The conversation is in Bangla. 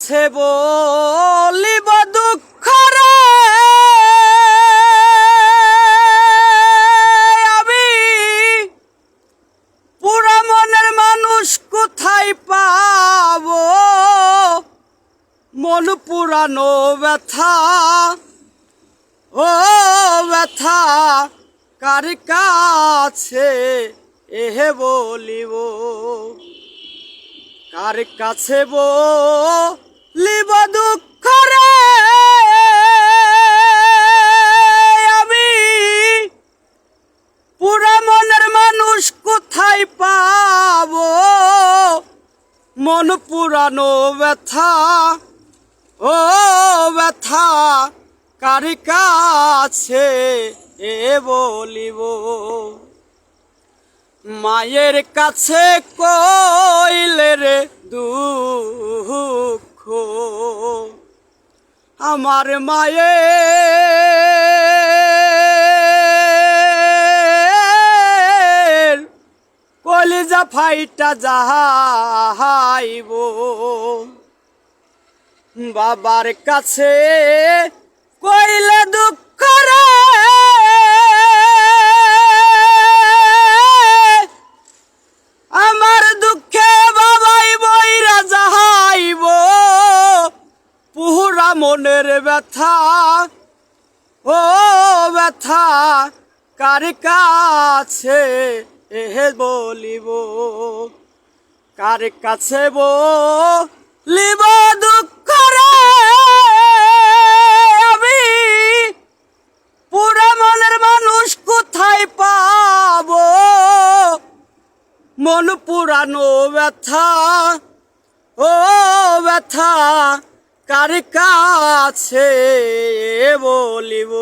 কাছে বলিব দুঃখ রে আমি পুরা মনের মানুষ কোথায় পাবো মন পুরানো ব্যথা ও ব্যথা কার কাছে এহে বলিব কার কাছে বলিব দুঃখ রে আমি পুরা মনের মানুষ কোথায় পাবো মন পুরানো ব্যথা ও ব্যথা কার কাছে এ বলিব মায়ের কাছে কইলে রে দুঃখ আমার মায়ের কলিজা ফাইটা যাইব বাবার কাছে কইলে দুঃখ রে আমার দুঃখে বাবাই বইরা যাইব পুরা মনের ব্যথা ও ব্যথা কার কাছে এহে বলিব কার কাছে বলিব দুঃখ রে আমি পুরা মনের মানুষ কোথায় পাবো মন পুরানো ব্যথা ও ব্যথা কার কাছে বলিব।